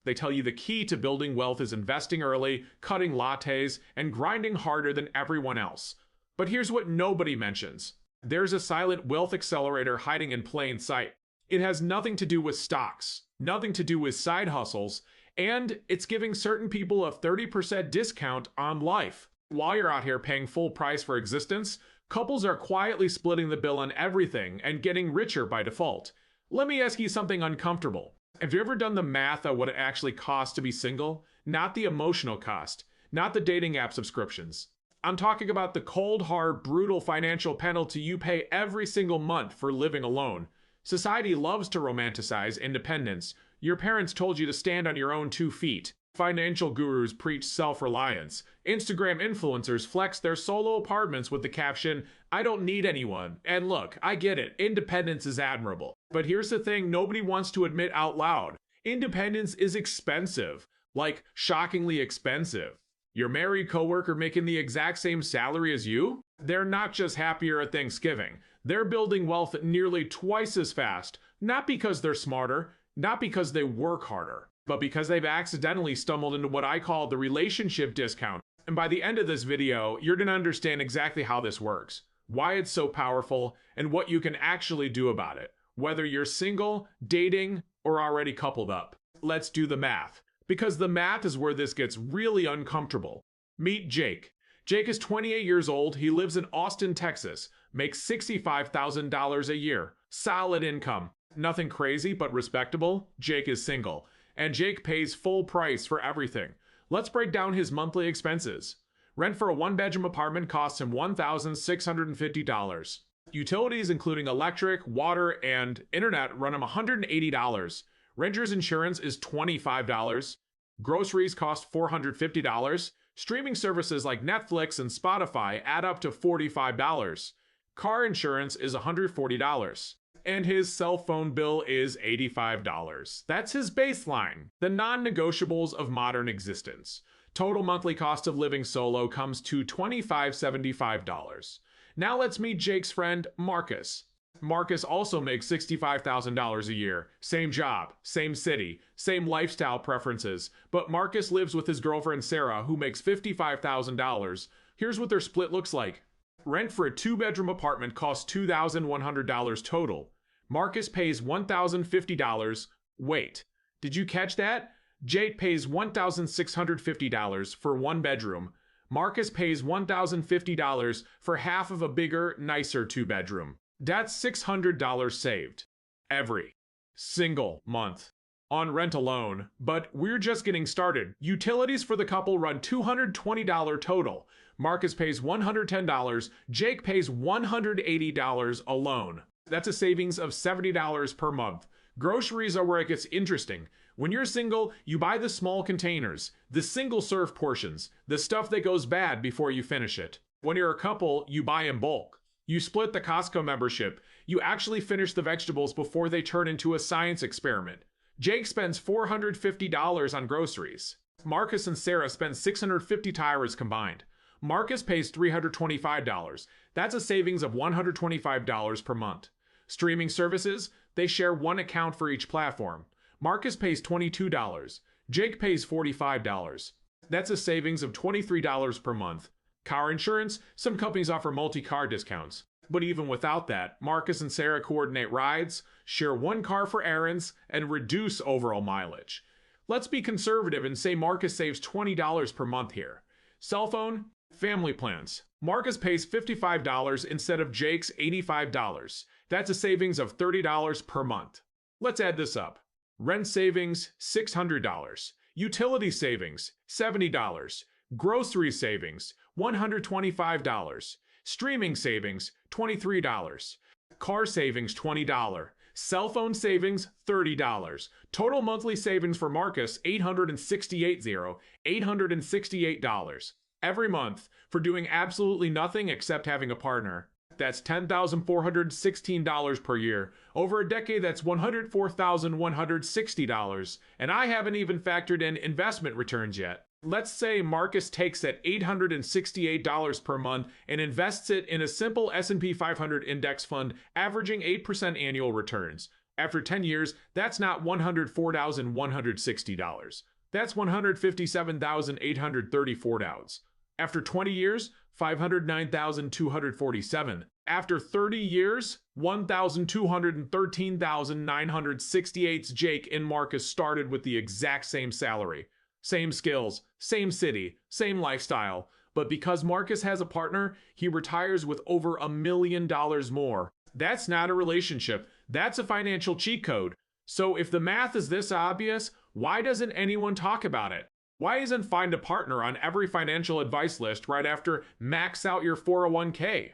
They tell you the key to building wealth is investing early, cutting lattes, and grinding harder than everyone else. But here's what nobody mentions. There's a silent wealth accelerator hiding in plain sight. It has nothing to do with stocks, nothing to do with side hustles, and it's giving certain people a 30% discount on life. While you're out here paying full price for existence, couples are quietly splitting the bill on everything and getting richer by default. Let me ask you something uncomfortable. Have you ever done the math on what it actually costs to be single? Not the emotional cost, not the dating app subscriptions. I'm talking about the cold, hard, brutal financial penalty you pay every single month for living alone. Society loves to romanticize independence. Your parents told you to stand on your own 2 feet. Financial gurus preach self-reliance. Instagram influencers flex their solo apartments with the caption, "I don't need anyone." And look, I get it, independence is admirable. But here's the thing nobody wants to admit out loud. Independence is expensive. Like, shockingly expensive. Your married coworker making the exact same salary as you? They're not just happier at Thanksgiving. They're building wealth nearly twice as fast. Not because they're smarter, not because they work harder, but because they've accidentally stumbled into what I call the relationship discount. And by the end of this video, you're going to understand exactly how this works, why it's so powerful, and what you can actually do about it, whether you're single, dating, or already coupled up. Let's do the math, because the math is where this gets really uncomfortable. Meet Jake. Jake is 28 years old. He lives in Austin, Texas, makes $65,000 a year. Solid income. Nothing crazy, but respectable. Jake is single. And Jake pays full price for everything. Let's break down his monthly expenses. Rent for a 1-bedroom apartment costs him $1,650. Utilities, including electric, water, and internet, run him $180. Renter's insurance is $25. Groceries cost $450. Streaming services like Netflix and Spotify add up to $45. Car insurance is $140. And his cell phone bill is $85. That's his baseline, the non-negotiables of modern existence. Total monthly cost of living solo comes to $2,575. Now let's meet Jake's friend, Marcus. Marcus also makes $65,000 a year. Same job, same city, same lifestyle preferences, but Marcus lives with his girlfriend Sarah, who makes $55,000. Here's what their split looks like. Rent for a 2-bedroom apartment costs $2,100 total. Marcus pays $1,050. Wait, did you catch that? Jake pays $1,650 for 1 bedroom. Marcus pays $1,050 for half of a bigger, nicer 2-bedroom. That's $600 saved every single month on rent alone. But we're just getting started. Utilities for the couple run $220 total. Marcus pays $110. Jake pays $180 alone. That's a savings of $70 per month. Groceries are where it gets interesting. When you're single, you buy the small containers, the single-serve portions, the stuff that goes bad before you finish it. When you're a couple, you buy in bulk. You split the Costco membership. You actually finish the vegetables before they turn into a science experiment. Jake spends $450 on groceries. Marcus and Sarah spend $650 combined. Marcus pays $325. That's a savings of $125 per month. Streaming services, they share one account for each platform. Marcus pays $22. Jake pays $45. That's a savings of $23 per month. Car insurance, some companies offer multi-car discounts. But even without that, Marcus and Sarah coordinate rides, share one car for errands, and reduce overall mileage. Let's be conservative and say Marcus saves $20 per month here. Cell phone, family plans. Marcus pays $55 instead of Jake's $85. That's a savings of $30 per month. Let's add this up. Rent savings, $600. Utility savings, $70. Grocery savings, $125. Streaming savings, $23. Car savings, $20. Cell phone savings, $30. Total monthly savings for Marcus, $868 every month for doing absolutely nothing except having a partner. That's $10,416 per year. Over a decade, that's $104,160. And I haven't even factored in investment returns yet. Let's say Marcus takes that $868 per month and invests it in a simple S&P 500 index fund, averaging 8% annual returns. After 10 years, that's not $104,160. That's $157,834. After 20 years, $509,247. After 30 years, $1,213,968. Jake and Marcus started with the exact same salary, same skills, same city, same lifestyle. But because Marcus has a partner, he retires with over $1 million more. That's not a relationship. That's a financial cheat code. So if the math is this obvious, why doesn't anyone talk about it? Why isn't find a partner on every financial advice list right after max out your 401k?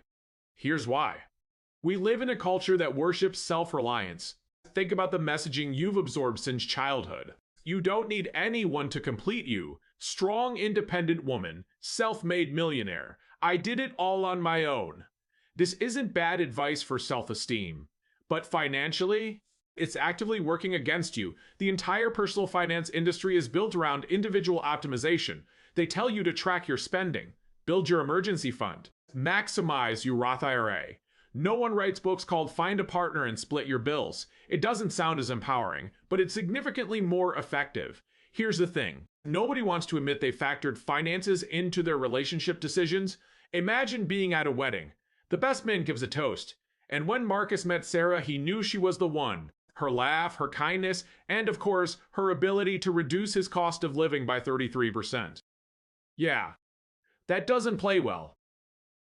Here's why. We live in a culture that worships self-reliance. Think about the messaging you've absorbed since childhood. You don't need anyone to complete you. Strong, independent woman, self-made millionaire. I did it all on my own. This isn't bad advice for self-esteem, but financially, it's actively working against you. The entire personal finance industry is built around individual optimization. They tell you to track your spending, build your emergency fund, maximize your Roth IRA. No one writes books called Find a Partner and Split Your Bills. It doesn't sound as empowering, but it's significantly more effective. Here's the thing. Nobody wants to admit they factored finances into their relationship decisions. Imagine being at a wedding. The best man gives a toast. And when Marcus met Sarah, he knew she was the one. Her laugh, her kindness, and of course, her ability to reduce his cost of living by 33%. Yeah, that doesn't play well.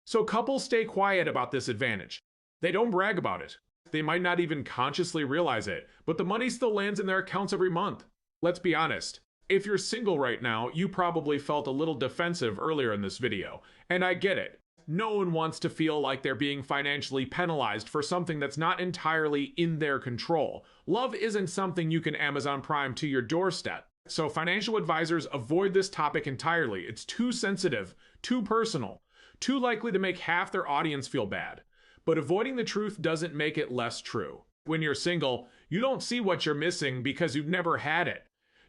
So couples stay quiet about this advantage. They don't brag about it. They might not even consciously realize it, but the money still lands in their accounts every month. Let's be honest. If you're single right now, you probably felt a little defensive earlier in this video, and I get it. No one wants to feel like they're being financially penalized for something that's not entirely in their control. Love isn't something you can Amazon Prime to your doorstep. So financial advisors avoid this topic entirely. It's too sensitive, too personal, too likely to make half their audience feel bad. But avoiding the truth doesn't make it less true. When you're single, you don't see what you're missing because you've never had it.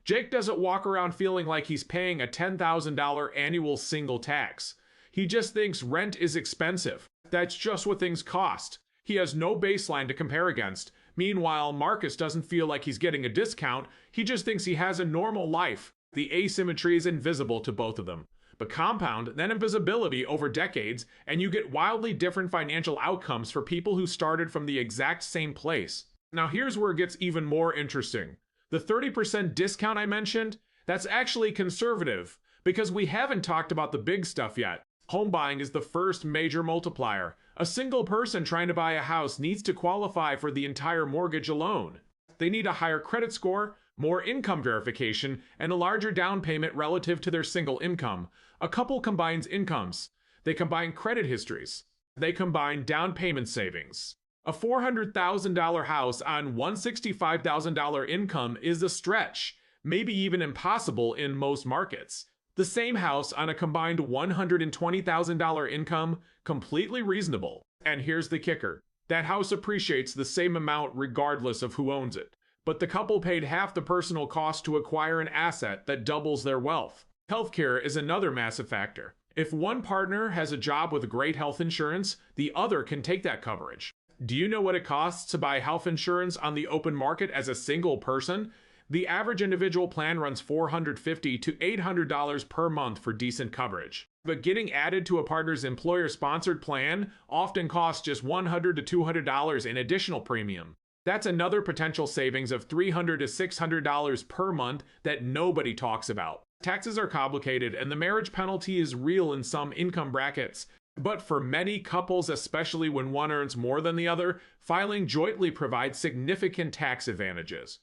Jake doesn't walk around feeling like he's paying a $10,000 annual single tax. He just thinks rent is expensive. That's just what things cost. He has no baseline to compare against. Meanwhile, Marcus doesn't feel like he's getting a discount. He just thinks he has a normal life. The asymmetry is invisible to both of them. But compound that invisibility over decades, and you get wildly different financial outcomes for people who started from the exact same place. Now here's where it gets even more interesting. The 30% discount I mentioned, that's actually conservative, because we haven't talked about the big stuff yet. Home buying is the first major multiplier. A single person trying to buy a house needs to qualify for the entire mortgage alone. They need a higher credit score, more income verification, and a larger down payment relative to their single income. A couple combines incomes. They combine credit histories. They combine down payment savings. A $400,000 house on $165,000 income is a stretch, maybe even impossible in most markets. The same house on a combined $120,000 income, completely reasonable. And here's the kicker. That house appreciates the same amount regardless of who owns it. But the couple paid half the personal cost to acquire an asset that doubles their wealth. Healthcare is another massive factor. If one partner has a job with great health insurance, the other can take that coverage. Do you know what it costs to buy health insurance on the open market as a single person? The average individual plan runs $450 to $800 per month for decent coverage. But getting added to a partner's employer-sponsored plan often costs just $100 to $200 in additional premium. That's another potential savings of $300 to $600 per month that nobody talks about. Taxes are complicated and the marriage penalty is real in some income brackets. But for many couples, especially when one earns more than the other, filing jointly provides significant tax advantages.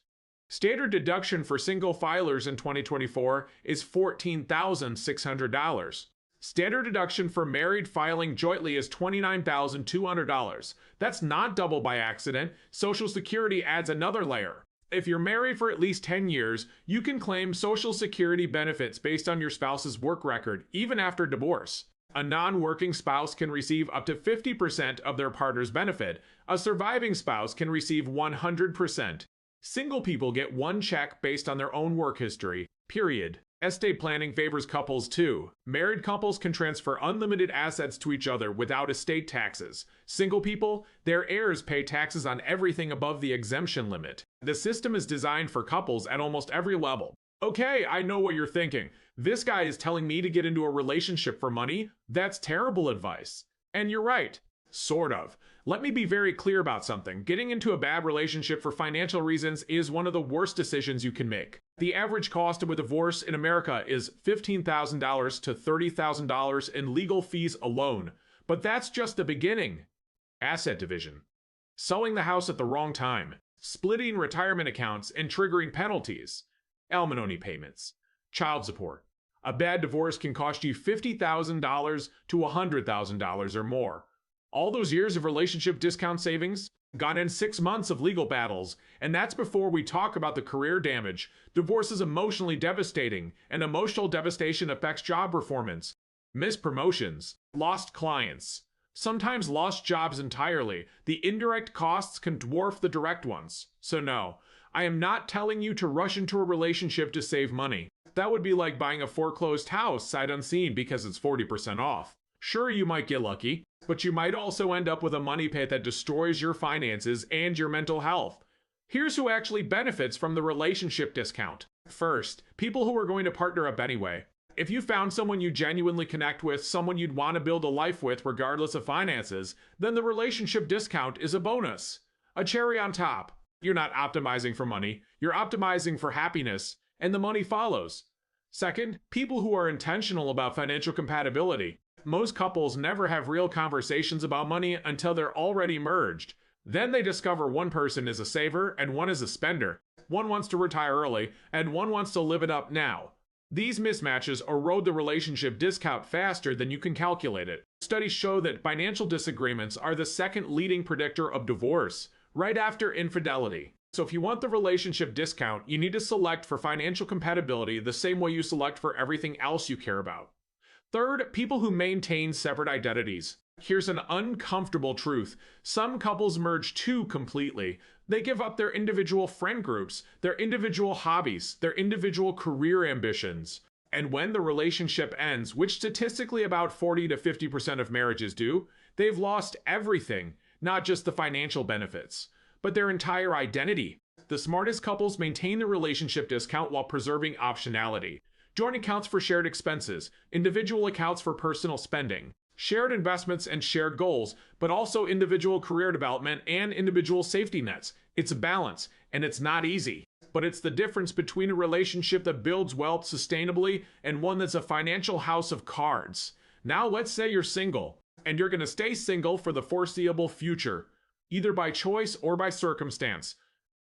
Standard deduction for single filers in 2024 is $14,600. Standard deduction for married filing jointly is $29,200. That's not double by accident. Social Security adds another layer. If you're married for at least 10 years, you can claim Social Security benefits based on your spouse's work record, even after divorce. A non-working spouse can receive up to 50% of their partner's benefit. A surviving spouse can receive 100%. Single people get one check based on their own work history, period. Estate planning favors couples too. Married couples can transfer unlimited assets to each other without estate taxes. Single people, their heirs pay taxes on everything above the exemption limit. The system is designed for couples at almost every level. Okay, I know what you're thinking. This guy is telling me to get into a relationship for money? That's terrible advice. And you're right. Sort of. Let me be very clear about something. Getting into a bad relationship for financial reasons is one of the worst decisions you can make. The average cost of a divorce in America is $15,000 to $30,000 in legal fees alone. But that's just the beginning. Asset division. Selling the house at the wrong time. Splitting retirement accounts and triggering penalties. Alimony payments. Child support. A bad divorce can cost you $50,000 to $100,000 or more. All those years of relationship discount savings gone in 6 months of legal battles, and that's before we talk about the career damage. Divorce is emotionally devastating, and emotional devastation affects job performance, missed promotions, lost clients, sometimes lost jobs entirely. The indirect costs can dwarf the direct ones. So no, I am not telling you to rush into a relationship to save money. That would be like buying a foreclosed house sight unseen because it's 40% off. Sure, you might get lucky, but you might also end up with a money pit that destroys your finances and your mental health. Here's who actually benefits from the relationship discount. First, people who are going to partner up anyway. If you found someone you genuinely connect with, someone you'd want to build a life with regardless of finances, then the relationship discount is a bonus. A cherry on top. You're not optimizing for money, you're optimizing for happiness, and the money follows. Second, people who are intentional about financial compatibility. Most couples never have real conversations about money until they're already merged. Then they discover one person is a saver and one is a spender. One wants to retire early and one wants to live it up now. These mismatches erode the relationship discount faster than you can calculate it. Studies show that financial disagreements are the second leading predictor of divorce, right after infidelity. So if you want the relationship discount, you need to select for financial compatibility the same way you select for everything else you care about. Third, people who maintain separate identities. Here's an uncomfortable truth. Some couples merge too completely. They give up their individual friend groups, their individual hobbies, their individual career ambitions. And when the relationship ends, which statistically about 40 to 50% of marriages do, they've lost everything, not just the financial benefits, but their entire identity. The smartest couples maintain the relationship discount while preserving optionality. Joint accounts for shared expenses, individual accounts for personal spending, shared investments and shared goals, but also individual career development and individual safety nets. It's a balance, and it's not easy. But it's the difference between a relationship that builds wealth sustainably and one that's a financial house of cards. Now let's say you're single, and you're going to stay single for the foreseeable future, either by choice or by circumstance.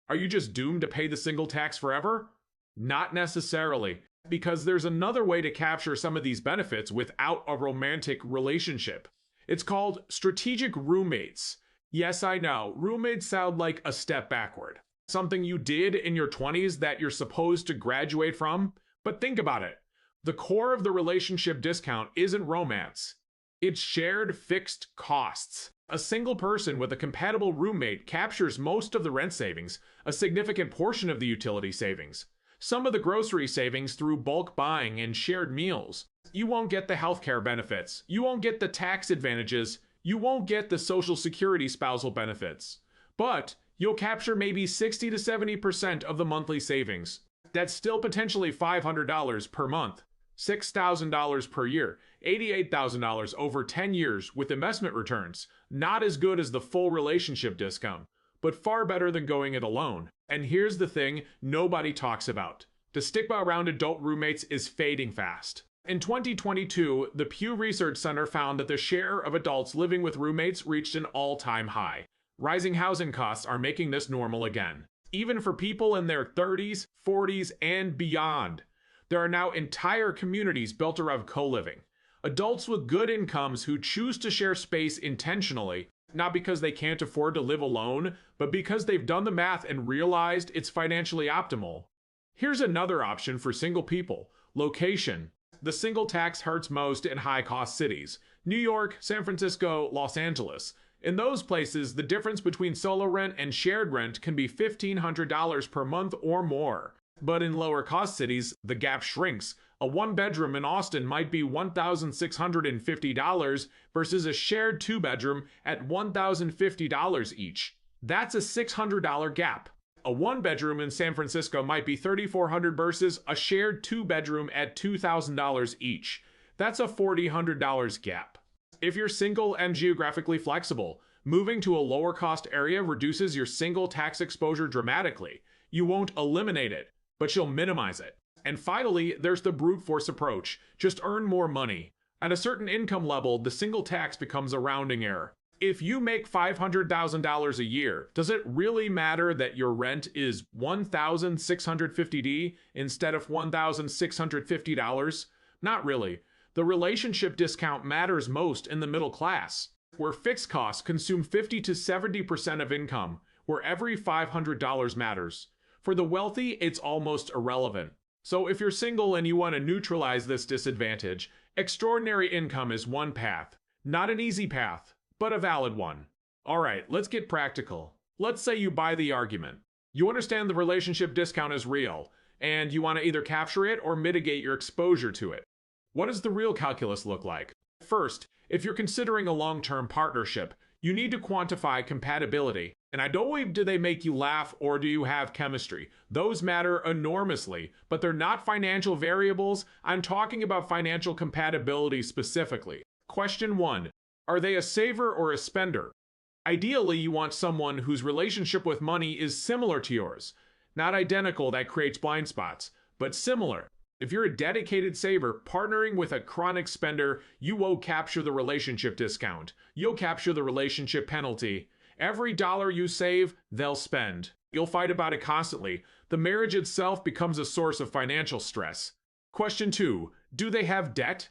Are you just doomed to pay the single tax forever? Not necessarily. Because there's another way to capture some of these benefits without a romantic relationship. It's called strategic roommates. Yes, I know, roommates sound like a step backward. Something you did in your 20s that you're supposed to graduate from. But think about it. The core of the relationship discount isn't romance. It's shared fixed costs. A single person with a compatible roommate captures most of the rent savings, a significant portion of the utility savings, some of the grocery savings through bulk buying and shared meals. You won't get the healthcare benefits. You won't get the tax advantages. You won't get the Social Security spousal benefits. But you'll capture maybe 60 to 70% of the monthly savings. That's still potentially $500 per month, $6,000 per year, $88,000 over 10 years with investment returns. Not as good as the full relationship discount, but far better than going it alone. And here's the thing nobody talks about. The stigma around adult roommates is fading fast. In 2022, the Pew Research Center found that the share of adults living with roommates reached an all-time high. Rising housing costs are making this normal again, even for people in their 30s, 40s, and beyond. There are now entire communities built around co-living. Adults with good incomes who choose to share space intentionally, not because they can't afford to live alone, but because they've done the math and realized it's financially optimal. Here's another option for single people: location. The single tax hurts most in high-cost cities: New York, San Francisco, Los Angeles. In those places, the difference between solo rent and shared rent can be $1,500 per month or more. But in lower cost cities, the gap shrinks. A one bedroom in Austin might be $1,650 versus a shared two bedroom at $1,050 each. That's a $600 gap. A one bedroom in San Francisco might be $3,400 versus a shared two bedroom at $2,000 each. That's a $4,000 gap. If you're single and geographically flexible, moving to a lower cost area reduces your single tax exposure dramatically. You won't eliminate it, but you'll minimize it. And finally, there's the brute force approach. Just earn more money. At a certain income level, the single tax becomes a rounding error. If you make $500,000 a year, does it really matter that your rent is $1,650 instead of $1,650? Not really. The relationship discount matters most in the middle class, where fixed costs consume 50 to 70% of income, where every $500 matters. For the wealthy, it's almost irrelevant. So if you're single and you want to neutralize this disadvantage, extraordinary income is one path. Not an easy path, but a valid one. Alright, let's get practical. Let's say you buy the argument. You understand the relationship discount is real, and you want to either capture it or mitigate your exposure to it. What does the real calculus look like? First, if you're considering a long-term partnership, you need to quantify compatibility. And I don't know, do they make you laugh or do you have chemistry? Those matter enormously, but they're not financial variables. I'm talking about financial compatibility specifically. Question 1. Are they a saver or a spender? Ideally, you want someone whose relationship with money is similar to yours. Not identical, that creates blind spots, but similar. If you're a dedicated saver, partnering with a chronic spender, you won't capture the relationship discount. You'll capture the relationship penalty. Every dollar you save, they'll spend. You'll fight about it constantly. The marriage itself becomes a source of financial stress. Question 2. Do they have debt?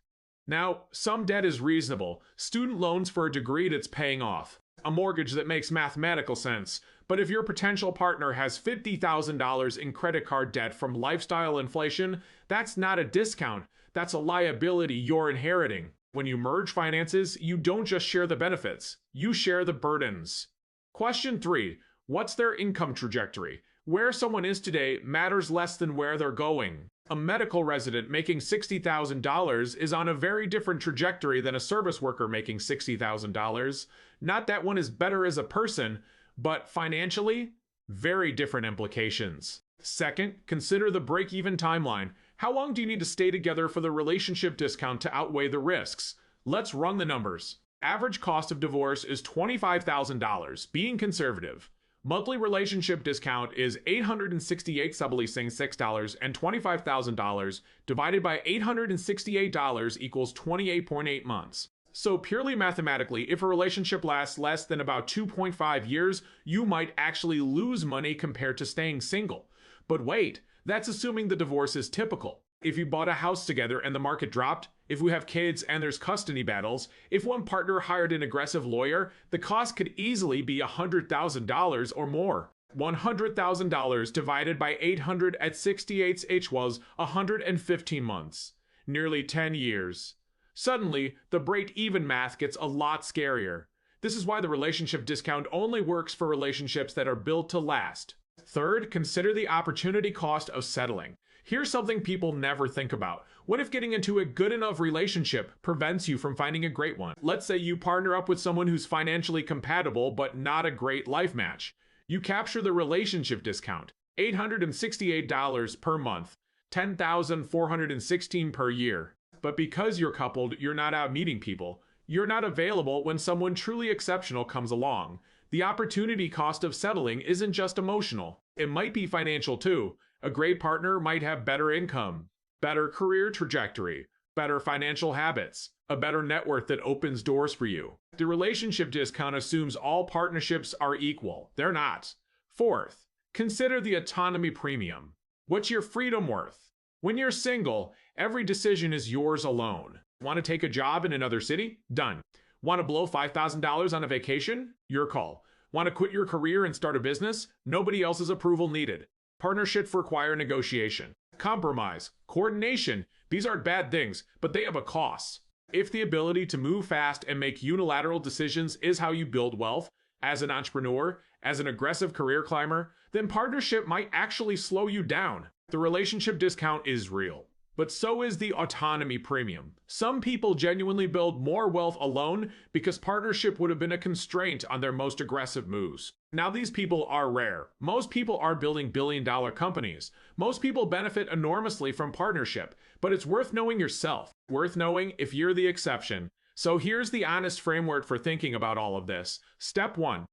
Now, some debt is reasonable. Student loans for a degree that's paying off. A mortgage that makes mathematical sense. But if your potential partner has $50,000 in credit card debt from lifestyle inflation, that's not a discount. That's a liability you're inheriting. When you merge finances, you don't just share the benefits. You share the burdens. Question 3. What's their income trajectory? Where someone is today matters less than where they're going. A medical resident making $60,000 is on a very different trajectory than a service worker making $60,000. Not that one is better as a person, but financially, very different implications. Second, consider the break-even timeline. How long do you need to stay together for the relationship discount to outweigh the risks? Let's run the numbers. Average cost of divorce is $25,000, being conservative. Monthly relationship discount is $868 subleasing $6 and $25,000 divided by $868 equals 28.8 months. So purely mathematically, if a relationship lasts less than about 2.5 years, you might actually lose money compared to staying single. But wait, that's assuming the divorce is typical. If you bought a house together and the market dropped, if we have kids and there's custody battles, if one partner hired an aggressive lawyer, the cost could easily be $100,000 or more. $100,000 divided by 800 at 68 equals 115 months. Nearly 10 years. Suddenly, the break-even math gets a lot scarier. This is why the relationship discount only works for relationships that are built to last. Third, consider the opportunity cost of settling. Here's something people never think about. What if getting into a good enough relationship prevents you from finding a great one? Let's say you partner up with someone who's financially compatible but not a great life match. You capture the relationship discount, $868 per month, $10,416 per year. But because you're coupled, you're not out meeting people. You're not available when someone truly exceptional comes along. The opportunity cost of settling isn't just emotional. It might be financial too. A great partner might have better income, better career trajectory, better financial habits, a better net worth that opens doors for you. The relationship discount assumes all partnerships are equal. They're not. Fourth, consider the autonomy premium. What's your freedom worth? When you're single, every decision is yours alone. Want to take a job in another city? Done. Want to blow $5,000 on a vacation? Your call. Want to quit your career and start a business? Nobody else's approval needed. Partnerships require negotiation, compromise, coordination. These aren't bad things, but they have a cost. If the ability to move fast and make unilateral decisions is how you build wealth, as an entrepreneur, as an aggressive career climber, then partnership might actually slow you down. The relationship discount is real, but so is the autonomy premium. Some people genuinely build more wealth alone because partnership would have been a constraint on their most aggressive moves. Now, these people are rare. Most people are building billion-dollar companies. Most people benefit enormously from partnership, but it's worth knowing yourself, worth knowing if you're the exception. So here's the honest framework for thinking about all of this. Step 1.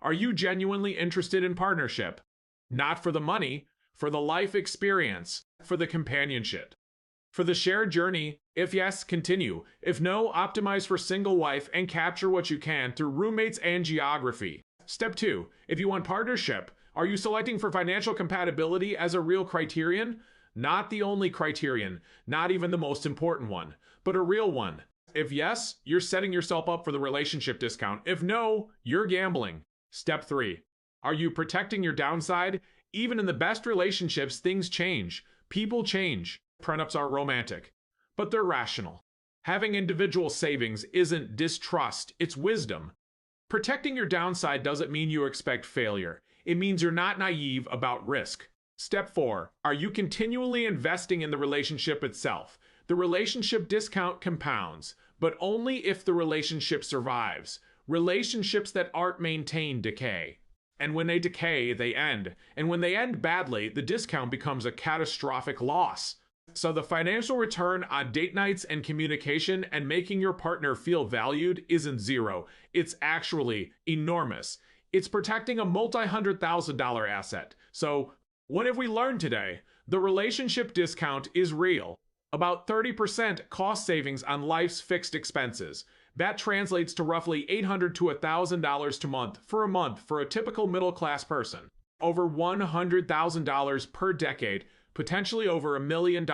Are you genuinely interested in partnership? Not for the money, for the life experience, for the companionship. For the shared journey, if yes, continue. If no, optimize for single life and capture what you can through roommates and geography. Step 2. If you want partnership, are you selecting for financial compatibility as a real criterion? Not the only criterion, not even the most important one, but a real one. If yes, you're setting yourself up for the relationship discount. If no, you're gambling. Step 3. Are you protecting your downside? Even in the best relationships, things change. People change. Prenups are romantic, but they're rational. Having individual savings isn't distrust, it's wisdom. Protecting your downside doesn't mean you expect failure. It means you're not naive about risk. Step 4. Are you continually investing in the relationship itself? The relationship discount compounds, but only if the relationship survives. Relationships that aren't maintained decay. And when they decay, they end. And when they end badly, the discount becomes a catastrophic loss. So the financial return on date nights and communication and making your partner feel valued isn't zero. It's actually enormous. It's protecting a multi-$100,000 asset. So what have we learned today? The relationship discount is real. About 30% cost savings on life's fixed expenses. That translates to roughly $800 to $1,000 a month for a typical middle-class person. Over $100,000 per decade, potentially over $1 million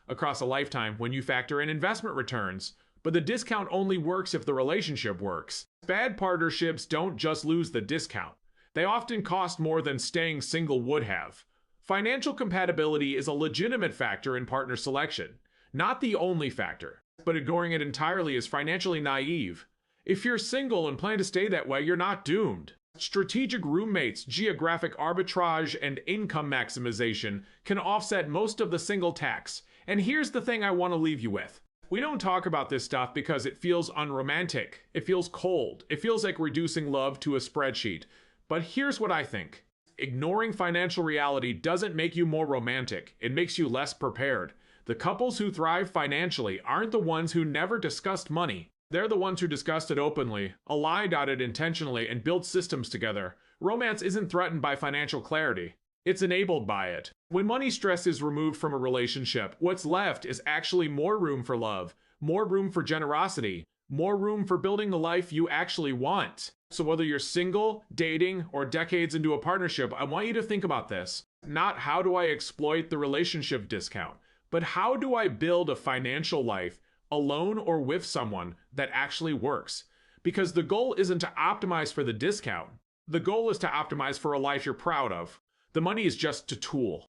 across a lifetime when you factor in investment returns. But the discount only works if the relationship works. Bad partnerships don't just lose the discount. They often cost more than staying single would have. Financial compatibility is a legitimate factor in partner selection. Not the only factor, but ignoring it entirely is financially naive. If you're single and plan to stay that way, you're not doomed. Strategic roommates, geographic arbitrage, and income maximization can offset most of the single tax. And here's the thing I want to leave you with. We don't talk about this stuff because it feels unromantic. It feels cold. It feels like reducing love to a spreadsheet. But here's what I think. Ignoring financial reality doesn't make you more romantic. It makes you less prepared. The couples who thrive financially aren't the ones who never discussed money. They're the ones who discussed it openly, aligned on it intentionally, and built systems together. Romance isn't threatened by financial clarity. It's enabled by it. When money stress is removed from a relationship, what's left is actually more room for love, more room for generosity, more room for building the life you actually want. So whether you're single, dating, or decades into a partnership, I want you to think about this. Not how do I exploit the relationship discount, but how do I build a financial life alone or with someone that actually works? Because the goal isn't to optimize for the discount. The goal is to optimize for a life you're proud of. The money is just a tool.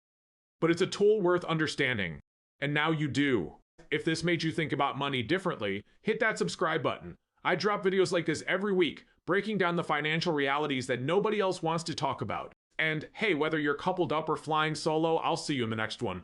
But it's a tool worth understanding. And now you do. If this made you think about money differently, hit that subscribe button. I drop videos like this every week, breaking down the financial realities that nobody else wants to talk about. And hey, whether you're coupled up or flying solo, I'll see you in the next one.